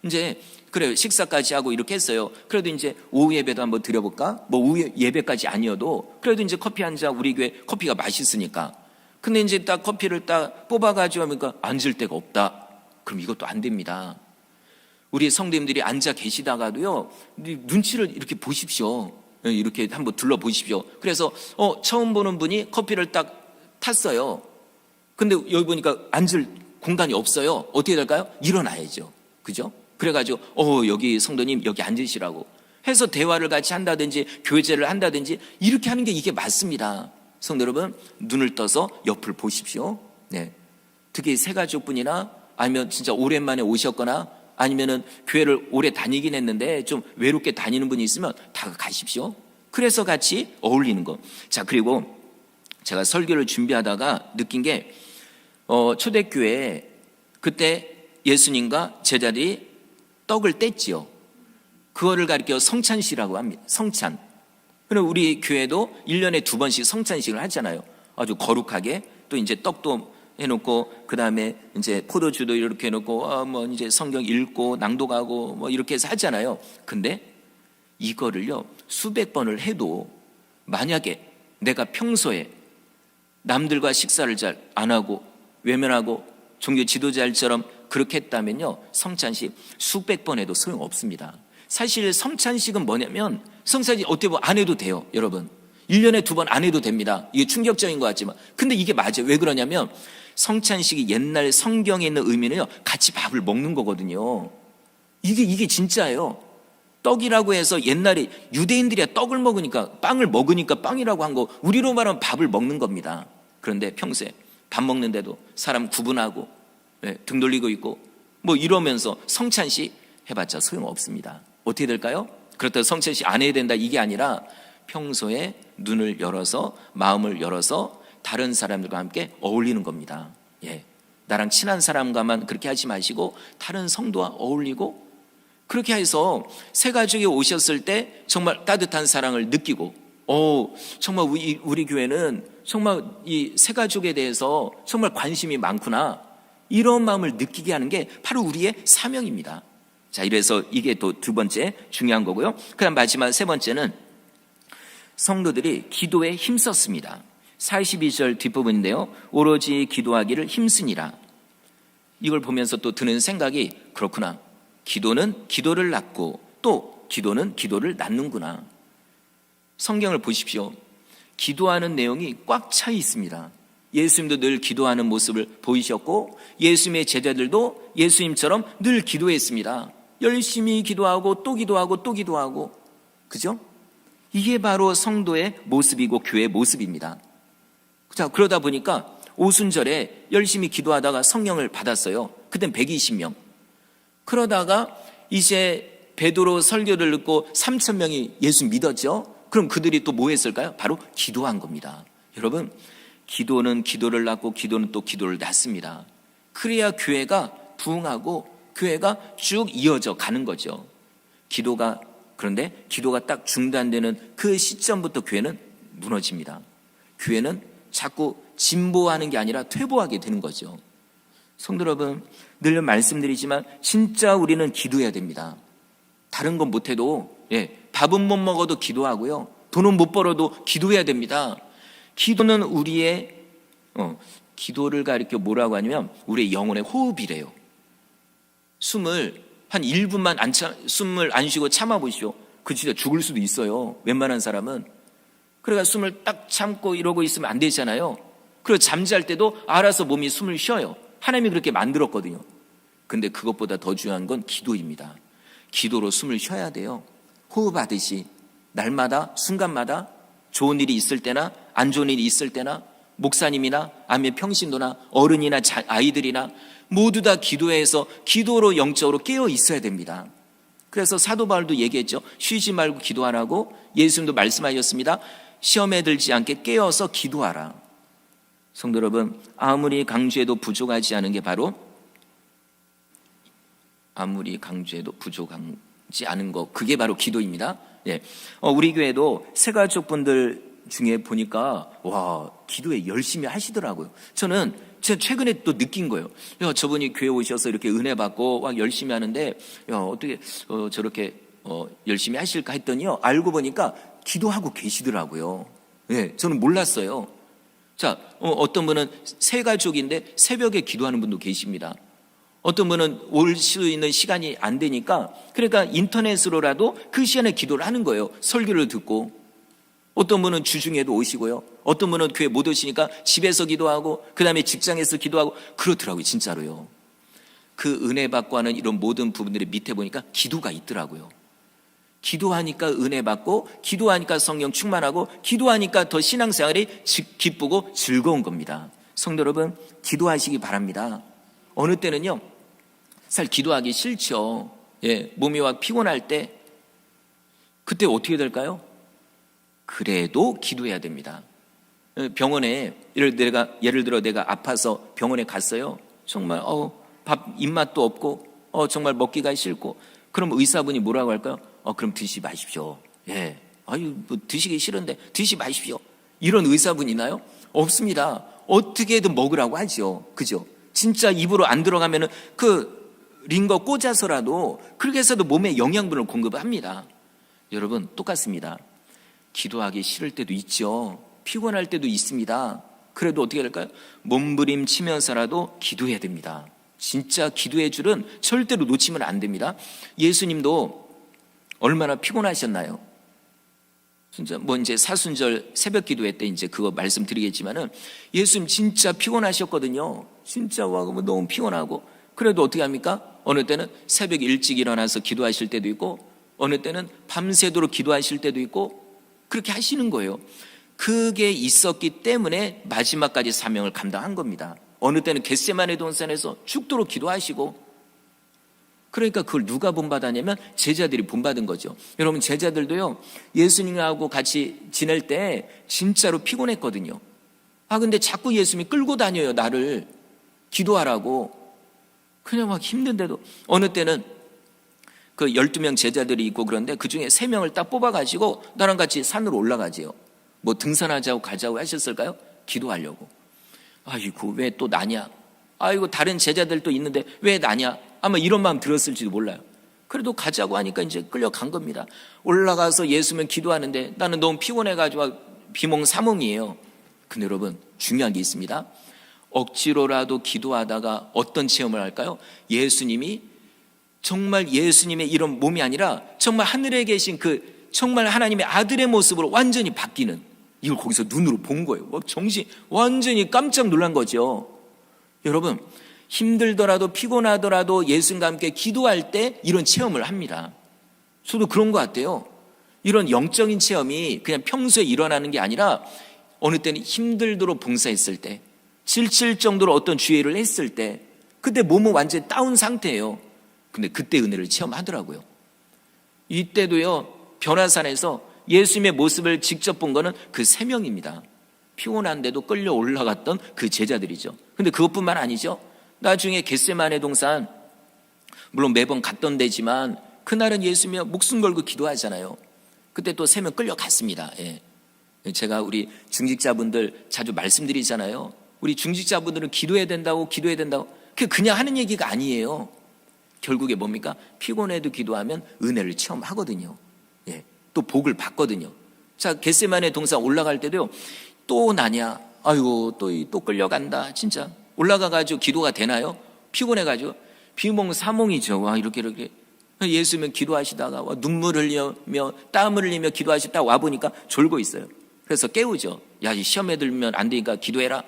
이제 그래요, 식사까지 하고 이렇게 했어요. 그래도 이제 오후 예배도 한번 드려볼까? 뭐 오후 예배까지 아니어도 그래도 이제 커피 한 잔, 우리 교회 커피가 맛있으니까. 근데 이제 딱 커피를 딱 뽑아가지고 하니까 앉을 데가 없다. 그럼 이것도 안 됩니다. 우리 성도님들이 앉아 계시다가도요, 눈치를 이렇게 보십시오. 이렇게 한번 둘러보십시오. 그래서 처음 보는 분이 커피를 딱 탔어요. 근데 여기 보니까 앉을 공간이 없어요. 어떻게 될까요? 일어나야죠. 그죠? 그래가지고 여기 성도님 여기 앉으시라고 해서 대화를 같이 한다든지 교제를 한다든지 이렇게 하는 게 이게 맞습니다. 성도 여러분, 눈을 떠서 옆을 보십시오. 네. 특히 새 가족분이나 아니면 진짜 오랜만에 오셨거나 아니면은 교회를 오래 다니긴 했는데 좀 외롭게 다니는 분이 있으면 다 가십시오. 그래서 같이 어울리는 거. 자, 그리고 제가 설교를 준비하다가 느낀 게 초대교회에 그때 예수님과 제자들이 떡을 뗐지요. 그거를 가리켜 성찬식이라고 합니다. 성찬. 그럼 우리 교회도 1년에 2번씩 성찬식을 하잖아요. 아주 거룩하게. 또 이제 떡도 해놓고, 그 다음에 이제 포도주도 이렇게 해놓고, 뭐 이제 성경 읽고, 낭독하고, 뭐 이렇게 해서 하잖아요. 근데 이거를요, 수백 번을 해도 만약에 내가 평소에 남들과 식사를 잘 안 하고, 외면하고, 종교 지도자들처럼 그렇게 했다면요, 성찬식 수백 번 해도 소용없습니다. 사실 성찬식은 뭐냐면, 성찬식 어떻게 보면 안 해도 돼요, 여러분. 1년에 2번 안 해도 됩니다. 이게 충격적인 것 같지만. 근데 이게 맞아요. 왜 그러냐면, 성찬식이 옛날 성경에 있는 의미는요, 같이 밥을 먹는 거거든요. 이게 진짜예요. 떡이라고 해서 옛날에 유대인들이 떡을 먹으니까, 빵을 먹으니까 빵이라고 한 거, 우리로 말하면 밥을 먹는 겁니다. 그런데 평소에 밥 먹는데도 사람 구분하고, 등 돌리고 있고, 뭐 이러면서 성찬식 해봤자 소용없습니다. 어떻게 될까요? 그렇다고 성찬식 안 해야 된다 이게 아니라, 평소에 눈을 열어서, 마음을 열어서 다른 사람들과 함께 어울리는 겁니다. 나랑 친한 사람과만 그렇게 하지 마시고 다른 성도와 어울리고, 그렇게 해서 새 가족이 오셨을 때 정말 따뜻한 사랑을 느끼고, 정말 우리 교회는 정말 이 새 가족에 대해서 정말 관심이 많구나, 이런 마음을 느끼게 하는 게 바로 우리의 사명입니다. 자, 이래서 이게 또 두 번째 중요한 거고요. 그다음 마지막 세 번째는 성도들이 기도에 힘썼습니다. 42절 뒷부분인데요, 오로지 기도하기를 힘쓰니라. 이걸 보면서 또 드는 생각이, 그렇구나, 기도는 기도를 낳고 또 기도는 기도를 낳는구나. 성경을 보십시오. 기도하는 내용이 꽉 차 있습니다. 예수님도 늘 기도하는 모습을 보이셨고, 예수님의 제자들도 예수님처럼 늘 기도했습니다. 열심히 기도하고 또 기도하고 또 기도하고, 그죠? 이게 바로 성도의 모습이고 교회의 모습입니다. 자, 그러다 보니까 오순절에 열심히 기도하다가 성령을 받았어요. 그땐 120명. 그러다가 이제 베드로 설교를 듣고 3,000명이 예수 믿었죠. 그럼 그들이 또 뭐 했을까요? 바로 기도한 겁니다. 여러분, 기도는 기도를 낳고 기도는 또 기도를 낳습니다. 그래야 교회가 부흥하고 교회가 쭉 이어져 가는 거죠. 그런데 기도가 딱 중단되는 그 시점부터 교회는 무너집니다. 교회는 자꾸 진보하는 게 아니라 퇴보하게 되는 거죠. 성도 여러분, 늘 말씀드리지만 진짜 우리는 기도해야 됩니다. 다른 건 못해도, 밥은 못 먹어도 기도하고요, 돈은 못 벌어도 기도해야 됩니다. 기도는 우리의 기도를 가리켜 뭐라고 하냐면 우리의 영혼의 호흡이래요. 숨을 한 1분만 숨을 안 쉬고 참아보시오. 그 진짜 죽을 수도 있어요, 웬만한 사람은. 그러니까 숨을 딱 참고 이러고 있으면 안 되잖아요. 그리고 잠잘 때도 알아서 몸이 숨을 쉬어요. 하나님이 그렇게 만들었거든요. 근데 그것보다 더 중요한 건 기도입니다. 기도로 숨을 쉬어야 돼요. 호흡하듯이 날마다 순간마다 좋은 일이 있을 때나 안 좋은 일이 있을 때나, 목사님이나 아니면 평신도나 어른이나 아이들이나 모두 다 기도해서 기도로 영적으로 깨어 있어야 됩니다. 그래서 사도 바울도 얘기했죠. 쉬지 말고 기도하라고. 예수님도 말씀하셨습니다. 시험에 들지 않게 깨어서 기도하라. 성도 여러분, 아무리 강조해도 부족하지 않은 게 바로, 아무리 강조해도 부족하지 않은 거, 그게 바로 기도입니다. 우리 교회도 새가족분들 중에 보니까 기도에 열심히 하시더라고요. 저는 최근에 또 느낀 거예요. 저분이 교회 오셔서 이렇게 은혜 받고 막 열심히 하는데, 어떻게 저렇게 열심히 하실까 했더니요, 알고 보니까 기도하고 계시더라고요. 저는 몰랐어요. 자, 어떤 분은 새 가족인데 새벽에 기도하는 분도 계십니다. 어떤 분은 올 수 있는 시간이 안 되니까, 그러니까 인터넷으로라도 그 시간에 기도를 하는 거예요. 설교를 듣고. 어떤 분은 주중에도 오시고요. 어떤 분은 교회 못 오시니까 집에서 기도하고, 그 다음에 직장에서 기도하고, 그렇더라고요, 진짜로요. 그 은혜 받고 하는 이런 모든 부분들이 밑에 보니까 기도가 있더라고요. 기도하니까 은혜 받고, 기도하니까 성령 충만하고, 기도하니까 더 신앙생활이 기쁘고 즐거운 겁니다. 성도 여러분, 기도하시기 바랍니다. 어느 때는요, 사실 기도하기 싫죠. 몸이 막 피곤할 때, 그때 어떻게 될까요? 그래도 기도해야 됩니다. 병원에 예를 들어 내가 아파서 병원에 갔어요. 정말 밥 입맛도 없고 정말 먹기가 싫고, 그럼 의사분이 뭐라고 할까요? 그럼 드시지 마십시오. 예. 아유, 뭐 드시기 싫은데 드시지 마십시오. 이런 의사분 있나요? 없습니다. 어떻게든 먹으라고 하죠. 그죠? 진짜 입으로 안 들어가면은 그 링거 꽂아서라도 그렇게 해서도 몸에 영양분을 공급합니다. 여러분, 똑같습니다. 기도하기 싫을 때도 있죠. 피곤할 때도 있습니다. 그래도 어떻게 될까요? 몸부림치면서라도 기도해야 됩니다. 진짜 기도의 줄은 절대로 놓치면 안 됩니다. 예수님도 얼마나 피곤하셨나요? 진짜 뭐 이제 사순절 새벽 기도회 때 이제 그거 말씀드리겠지만은 예수님 진짜 피곤하셨거든요. 진짜 너무 피곤하고, 그래도 어떻게 합니까? 어느 때는 새벽 일찍 일어나서 기도하실 때도 있고, 어느 때는 밤새도록 기도하실 때도 있고, 그렇게 하시는 거예요. 그게 있었기 때문에 마지막까지 사명을 감당한 겁니다. 어느 때는 겟세마네 동산에서 죽도록 기도하시고, 그러니까 그걸 누가 본받았냐면 제자들이 본받은 거죠. 여러분, 제자들도요, 예수님하고 같이 지낼 때 진짜로 피곤했거든요. 근데 자꾸 예수님이 끌고 다녀요. 나를 기도하라고. 그냥 막 힘든데도, 어느 때는 그 12명 제자들이 있고, 그런데 그 중에 3명을 딱 뽑아가지고 나랑 같이 산으로 올라가지요. 뭐 등산하자고 가자고 하셨을까요? 기도하려고. 아이고, 왜 또 나냐? 아이고, 다른 제자들도 있는데 왜 나냐? 아마 이런 마음 들었을지도 몰라요. 그래도 가자고 하니까 이제 끌려간 겁니다. 올라가서 예수면 기도하는데 나는 너무 피곤해가지고 비몽사몽이에요. 근데 여러분, 중요한 게 있습니다. 억지로라도 기도하다가 어떤 체험을 할까요? 예수님이 정말 예수님의 이런 몸이 아니라 정말 하늘에 계신 그 정말 하나님의 아들의 모습으로 완전히 바뀌는, 이걸 거기서 눈으로 본 거예요. 정신 완전히 깜짝 놀란 거죠. 여러분, 힘들더라도 피곤하더라도 예수님과 함께 기도할 때 이런 체험을 합니다. 저도 그런 것 같아요. 이런 영적인 체험이 그냥 평소에 일어나는 게 아니라 어느 때는 힘들도록 봉사했을 때, 지칠 정도로 어떤 주의를 했을 때, 그때 몸은 완전히 다운 상태예요. 근데 그때 은혜를 체험하더라고요. 이때도요, 변화산에서 예수님의 모습을 직접 본 거는 그 3명입니다. 피곤한데도 끌려 올라갔던 그 제자들이죠. 근데 그것뿐만 아니죠. 나중에 겟세마네 동산, 물론 매번 갔던 데지만 그날은 예수님이 목숨 걸고 기도하잖아요. 그때 또 3명 끌려갔습니다. 예. 제가 우리 중직자분들 자주 말씀드리잖아요. 우리 중직자분들은 기도해야 된다고. 그게 그냥 하는 얘기가 아니에요. 결국에 뭡니까? 피곤해도 기도하면 은혜를 체험하거든요. 예. 또 복을 받거든요. 자, 겟세마네 동산 올라갈 때도요, 또 나냐? 아이고, 또 끌려간다. 진짜 올라가가지고 기도가 되나요? 피곤해가지고 비몽사몽이죠. 이렇게 예수님은 기도하시다가 눈물 흘리며 땀을 흘리며 기도하시다가 와보니까 졸고 있어요. 그래서 깨우죠. 야, 시험에 들면 안 되니까 기도해라.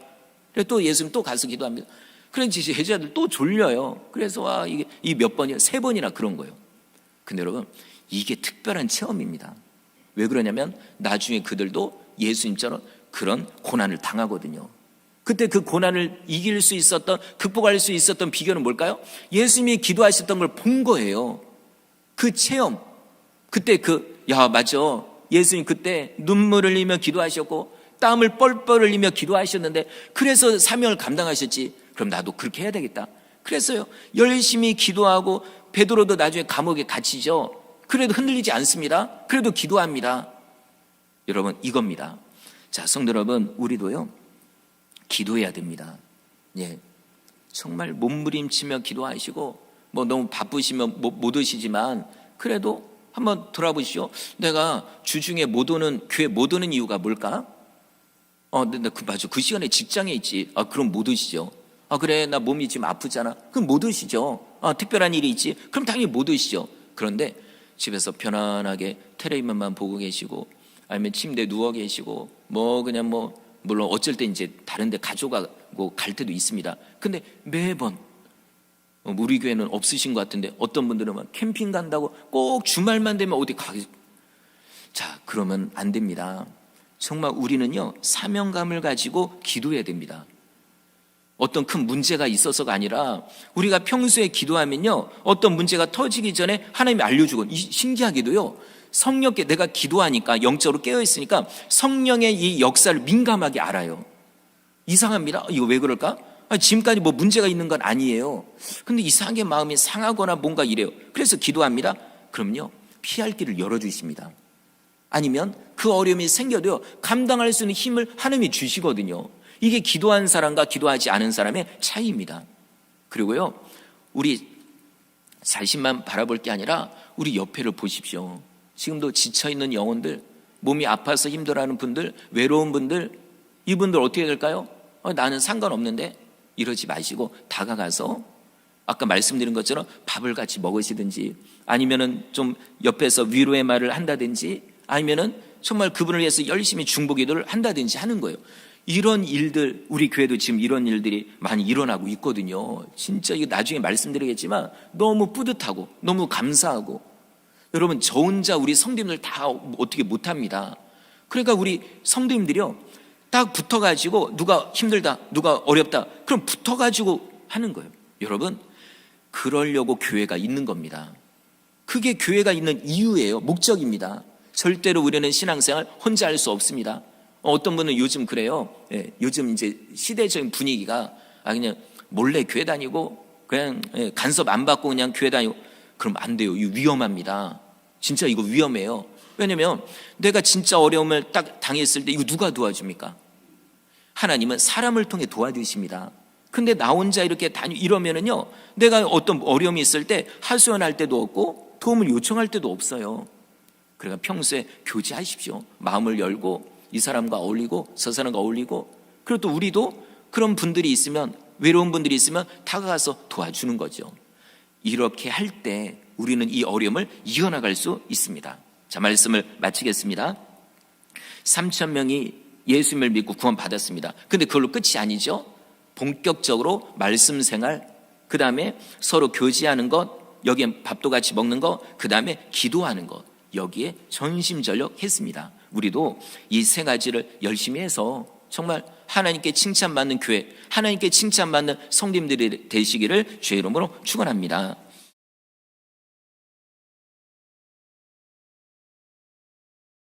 그래서 또 예수님 또 가서 기도합니다. 그런지 제자들 또 졸려요. 그래서 이게 몇 번이요? 3번이나 그런 거예요. 근데 여러분, 이게 특별한 체험입니다. 왜 그러냐면 나중에 그들도 예수님처럼 그런 고난을 당하거든요. 그때 그 고난을 이길 수 있었던, 극복할 수 있었던 비결은 뭘까요? 예수님이 기도하셨던 걸 본 거예요. 그 체험. 그때 맞아. 예수님 그때 눈물 흘리며 기도하셨고 땀을 뻘뻘 흘리며 기도하셨는데, 그래서 사명을 감당하셨지. 그럼 나도 그렇게 해야 되겠다. 그래서요, 열심히 기도하고, 베드로도 나중에 감옥에 갇히죠. 그래도 흔들리지 않습니다. 그래도 기도합니다. 여러분, 이겁니다. 자, 성도 여러분, 우리도요, 기도해야 됩니다. 예, 정말 몸부림치며 기도하시고, 뭐 너무 바쁘시면 못 오시지만 그래도 한번 돌아보시죠. 내가 주중에 못 오는, 교회 못 오는 이유가 뭘까? 맞아. 그 시간에 직장에 있지. 그럼 못 오시죠. 그래, 나 몸이 지금 아프잖아. 그럼 못 오시죠. 특별한 일이 있지. 그럼 당연히 못 오시죠. 그런데 집에서 편안하게 텔레비전만 보고 계시고, 아니면 침대에 누워 계시고, 물론 어쩔 때 이제 다른 데 가져가고 갈 때도 있습니다. 근데 매번, 우리 교회는 없으신 것 같은데 어떤 분들은 막 캠핑 간다고 꼭 주말만 되면 어디 자, 그러면 안 됩니다. 정말 우리는요, 사명감을 가지고 기도해야 됩니다. 어떤 큰 문제가 있어서가 아니라 우리가 평소에 기도하면요, 어떤 문제가 터지기 전에 하나님이 알려주고, 신기하게도요, 성령께 내가 기도하니까, 영적으로 깨어있으니까 성령의 이 역사를 민감하게 알아요. 이상합니다. 이거 왜 그럴까? 지금까지 뭐 문제가 있는 건 아니에요. 근데 이상하게 마음이 상하거나 뭔가 이래요. 그래서 기도합니다. 그럼요, 피할 길을 열어주십니다. 아니면 그 어려움이 생겨도요, 감당할 수 있는 힘을 하나님이 주시거든요. 이게 기도한 사람과 기도하지 않은 사람의 차이입니다. 그리고요, 우리 자신만 바라볼 게 아니라 우리 옆에를 보십시오. 지금도 지쳐있는 영혼들, 몸이 아파서 힘들어하는 분들, 외로운 분들, 이분들 어떻게 될까요? 나는 상관없는데, 이러지 마시고 다가가서 아까 말씀드린 것처럼 밥을 같이 먹으시든지, 아니면은 좀 옆에서 위로의 말을 한다든지, 아니면은 정말 그분을 위해서 열심히 중보기도를 한다든지 하는 거예요. 이런 일들, 우리 교회도 지금 이런 일들이 많이 일어나고 있거든요. 진짜 이거 나중에 말씀드리겠지만 너무 뿌듯하고 너무 감사하고, 여러분 저 혼자 우리 성도님들 다 어떻게 못합니다. 그러니까 우리 성도님들이요, 딱 붙어가지고 누가 힘들다, 누가 어렵다, 그럼 붙어가지고 하는 거예요. 여러분, 그러려고 교회가 있는 겁니다. 그게 교회가 있는 이유예요. 목적입니다. 절대로 우리는 신앙생활 혼자 할 수 없습니다. 어떤 분은 요즘 그래요. 요즘 이제 시대적인 분위기가 그냥 몰래 교회 다니고 그냥 간섭 안 받고 그냥 교회 다니고, 그럼 안 돼요. 이거 위험합니다. 진짜 이거 위험해요. 왜냐면 내가 진짜 어려움을 딱 당했을 때 이거 누가 도와줍니까? 하나님은 사람을 통해 도와주십니다. 근데 나 혼자 이렇게 이러면은요, 내가 어떤 어려움이 있을 때 하소연할 때도 없고 도움을 요청할 때도 없어요. 그러니까 평소에 교제하십시오. 마음을 열고 이 사람과 어울리고 저 사람과 어울리고, 그리고 또 우리도 그런 분들이 있으면, 외로운 분들이 있으면 다가가서 도와주는 거죠. 이렇게 할 때 우리는 이 어려움을 이겨나갈 수 있습니다. 자, 말씀을 마치겠습니다. 3,000명이 예수님을 믿고 구원받았습니다. 근데 그걸로 끝이 아니죠. 본격적으로 말씀 생활, 그 다음에 서로 교제하는 것, 여기에 밥도 같이 먹는 것, 그 다음에 기도하는 것, 여기에 전심전력 했습니다. 우리도 이 세 가지를 열심히 해서 정말 하나님께 칭찬받는 교회, 하나님께 칭찬받는 성도님들이 되시기를 주의 이름으로 축원합니다.